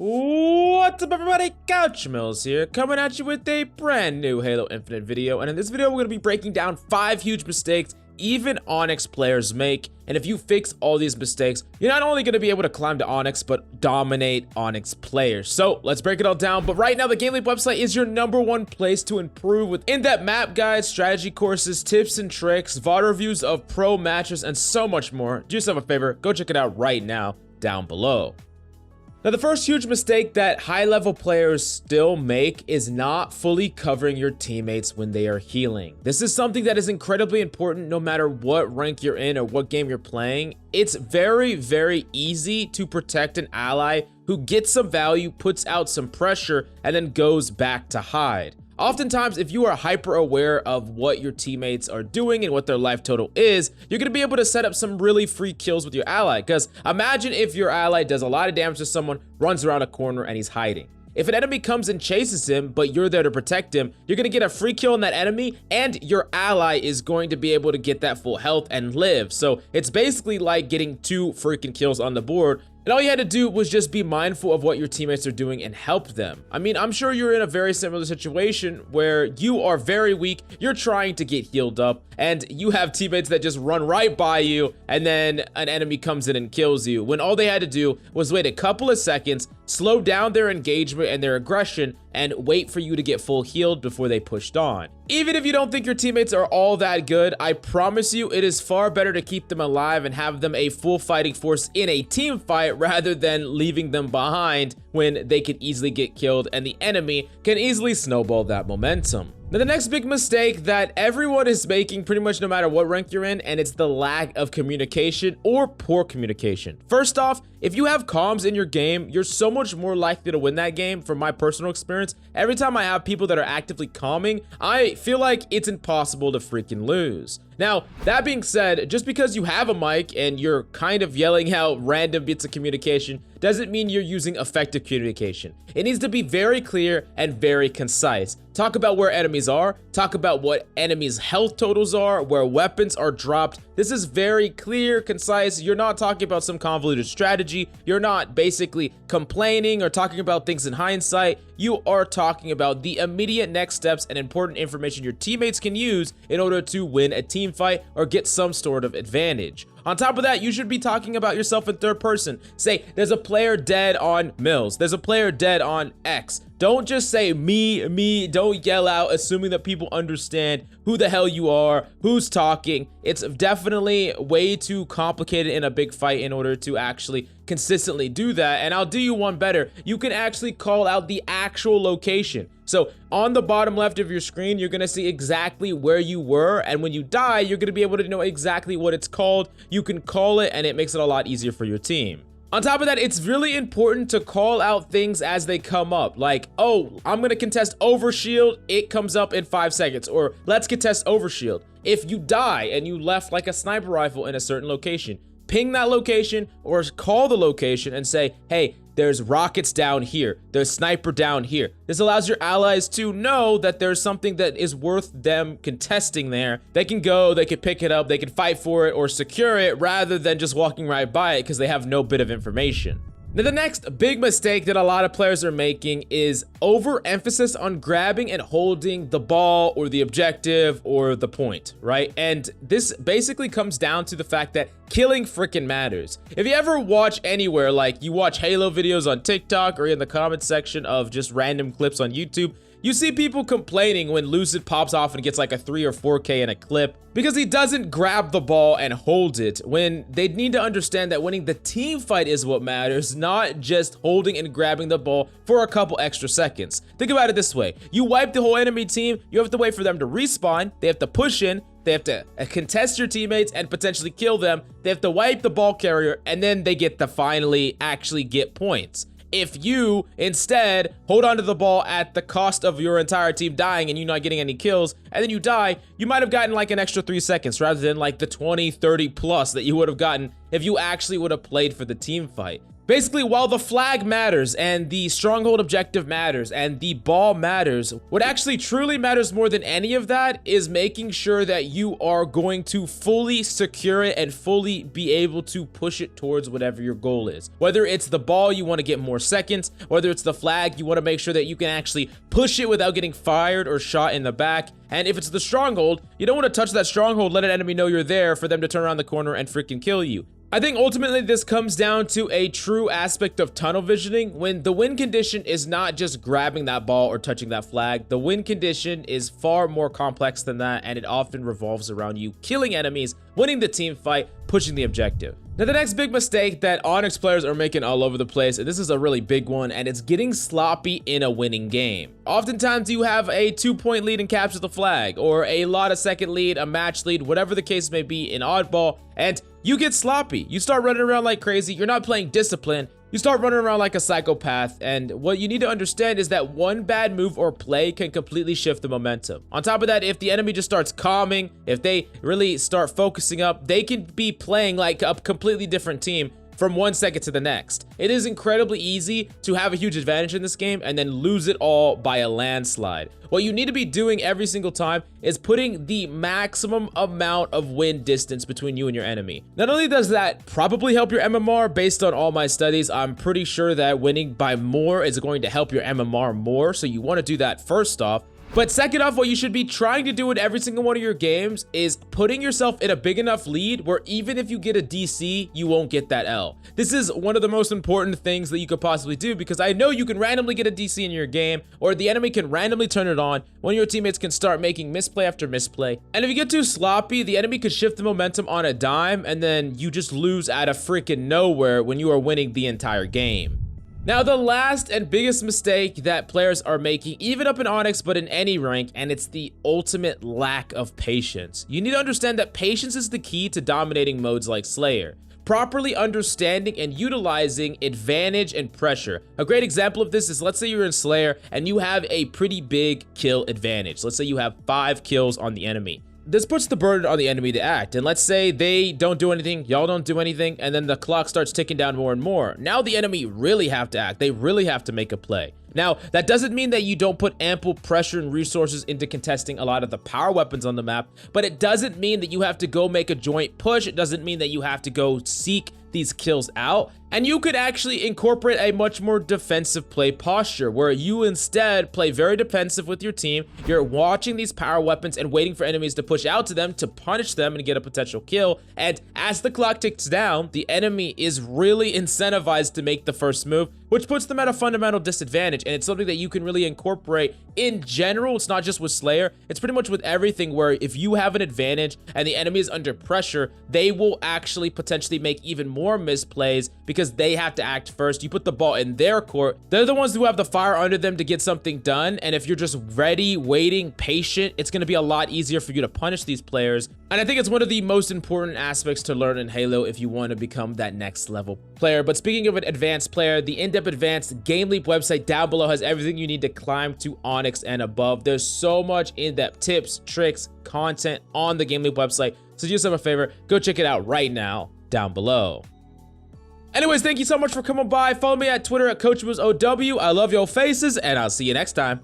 What's up everybody, Couch Mills here, coming at you with a brand new Halo Infinite video. And in this video we're going to be breaking down 5 huge mistakes even Onyx players make. And if you fix all these mistakes, you're not only going to be able to climb to Onyx, but dominate Onyx players. So let's break it all down. But right now the GameLeap website is your #1 place to improve with in-depth map guides, strategy courses, tips and tricks, VOD reviews of pro matches, and so much more. Do yourself a favor, go check it out right now down below. Now, the first huge mistake that high-level players still make is not fully covering your teammates when they are healing. This is something that is incredibly important no matter what rank you're in or what game you're playing. It's very, very easy to protect an ally who gets some value, puts out some pressure, and then goes back to hide. Oftentimes, if you are hyper aware of what your teammates are doing and what their life total is, you're going to be able to set up some really free kills with your ally. Because imagine if your ally does a lot of damage to someone, runs around a corner, and he's hiding. If an enemy comes and chases him, but you're there to protect him, you're going to get a free kill on that enemy, and your ally is going to be able to get that full health and live. So it's basically like getting 2 freaking kills on the board. And all you had to do was just be mindful of what your teammates are doing and help them. I mean, I'm sure you're in a very similar situation where you are very weak, you're trying to get healed up, and you have teammates that just run right by you, and then an enemy comes in and kills you, when all they had to do was wait a couple of seconds, slow down their engagement and their aggression, and wait for you to get full healed before they pushed on. Even if you don't think your teammates are all that good, I promise you it is far better to keep them alive and have them a full fighting force in a team fight rather than leaving them behind when they can easily get killed and the enemy can easily snowball that momentum. Now, the next big mistake that everyone is making pretty much no matter what rank you're in, and it's the lack of communication or poor communication. First off, if you have comms in your game, you're so much more likely to win that game. From my personal experience, every time I have people that are actively calming, I feel like it's impossible to freaking lose. Now, that being said, just because you have a mic and you're kind of yelling out random bits of communication doesn't mean you're using effective communication. It needs to be very clear and very concise. Talk about where enemies are, talk about what enemies' health totals are, where weapons are dropped. This is very clear, concise. You're not talking about some convoluted strategy. You're not basically complaining or talking about things in hindsight. You are talking about the immediate next steps and important information your teammates can use in order to win a team fight or get some sort of advantage. On top of that, you should be talking about yourself in third person. Say, there's a player dead on Mills. There's a player dead on X. Don't just say me. Don't yell out, assuming that people understand who the hell you are, who's talking. It's definitely way too complicated in a big fight in order to actually consistently do that. And I'll do you one better. You can actually call out the actual location. So on the bottom left of your screen, you're gonna see exactly where you were. And when you die, you're gonna be able to know exactly what it's called. You can call it, and it makes it a lot easier for your team. On top of that, it's really important to call out things as they come up. Like, oh, I'm gonna contest overshield, it comes up in 5 seconds. Or let's contest overshield. If you die and you left like a sniper rifle in a certain location, ping that location or call the location and say, hey, there's rockets down here, there's sniper down here. This allows your allies to know that there's something that is worth them contesting there. They can go, they can pick it up, they can fight for it or secure it rather than just walking right by it because they have no bit of information. Now, the next big mistake that a lot of players are making is overemphasis on grabbing and holding the ball or the objective or the point, right? And this basically comes down to the fact that killing freaking matters. If you ever watch anywhere, like you watch Halo videos on TikTok or in the comment section of just random clips on YouTube, you see people complaining when Lucid pops off and gets like a 3 or 4K in a clip because he doesn't grab the ball and hold it, when they need to understand that winning the team fight is what matters, not just holding and grabbing the ball for a couple extra seconds. Think about it this way. You wipe the whole enemy team, you have to wait for them to respawn, they have to push in, they have to contest your teammates and potentially kill them, they have to wipe the ball carrier, and then they get to finally actually get points. If you instead hold onto the ball at the cost of your entire team dying and you not getting any kills, and then you die, you might have gotten like an extra 3 seconds rather than like the 20, 30 plus that you would have gotten if you actually would have played for the team fight. Basically, while the flag matters and the stronghold objective matters and the ball matters, what actually truly matters more than any of that is making sure that you are going to fully secure it and fully be able to push it towards whatever your goal is. Whether it's the ball, you want to get more seconds, whether it's the flag, you want to make sure that you can actually push it without getting fired or shot in the back. And if it's the stronghold, you don't want to touch that stronghold, let an enemy know you're there for them to turn around the corner and freaking kill you. I think ultimately this comes down to a true aspect of tunnel visioning, when the win condition is not just grabbing that ball or touching that flag. The win condition is far more complex than that, and it often revolves around you killing enemies, winning the team fight, pushing the objective. Now, the next big mistake that Onyx players are making all over the place, and this is a really big one, and it's getting sloppy in a winning game. Oftentimes, you have a 2-point lead and capture the flag, or a lot of second lead, a match lead, whatever the case may be in oddball, and you get sloppy. You start running around like crazy. You're not playing discipline. You start running around like a psychopath, and what you need to understand is that one bad move or play can completely shift the momentum. On top of that, if the enemy just starts calming, if they really start focusing up, they can be playing like a completely different team from 1 second to the next. It is incredibly easy to have a huge advantage in this game and then lose it all by a landslide. What you need to be doing every single time is putting the maximum amount of win distance between you and your enemy. Not only does that probably help your MMR, based on all my studies, I'm pretty sure that winning by more is going to help your MMR more, so you want to do that first off. But second off, what you should be trying to do in every single one of your games is putting yourself in a big enough lead where even if you get a DC, you won't get that L. This is one of the most important things that you could possibly do, because I know you can randomly get a DC in your game, or the enemy can randomly turn it on when your teammates can start making misplay after misplay. And if you get too sloppy, the enemy could shift the momentum on a dime, and then you just lose out of freaking nowhere when you are winning the entire game. Now, the last and biggest mistake that players are making, even up in Onyx, but in any rank, and it's the ultimate lack of patience. You need to understand that patience is the key to dominating modes like Slayer. Properly understanding and utilizing advantage and pressure. A great example of this is, let's say you're in Slayer and you have a pretty big kill advantage. Let's say you have 5 kills on the enemy. This puts the burden on the enemy to act, and let's say they don't do anything, y'all don't do anything, and then the clock starts ticking down more and more. Now the enemy really have to act. They really have to make a play. Now, that doesn't mean that you don't put ample pressure and resources into contesting a lot of the power weapons on the map, but it doesn't mean that you have to go make a joint push. It doesn't mean that you have to go seek these kills out, and you could actually incorporate a much more defensive play posture where you instead play very defensive with your team. You're watching these power weapons and waiting for enemies to push out to them to punish them and get a potential kill, and as the clock ticks down, the enemy is really incentivized to make the first move, which puts them at a fundamental disadvantage, and it's something that you can really incorporate in general. It's not just with Slayer, it's pretty much with everything, where if you have an advantage and the enemy is under pressure, they will actually potentially make even more misplays because they have to act first. You put the ball in their court, they're the ones who have the fire under them to get something done, and if you're just ready, waiting, patient, it's going to be a lot easier for you to punish these players. And I think it's one of the most important aspects to learn in Halo if you want to become that next level player. But speaking of an advanced player, the in-depth advanced GameLeap website down below has everything you need to climb to Onyx and above. There's so much in-depth tips, tricks, content on the GameLeap website, so do yourself a favor, go check it out right now down below. Anyways, thank you so much for coming by. Follow me at Twitter at CoachMovesOW. I love your faces, and I'll see you next time.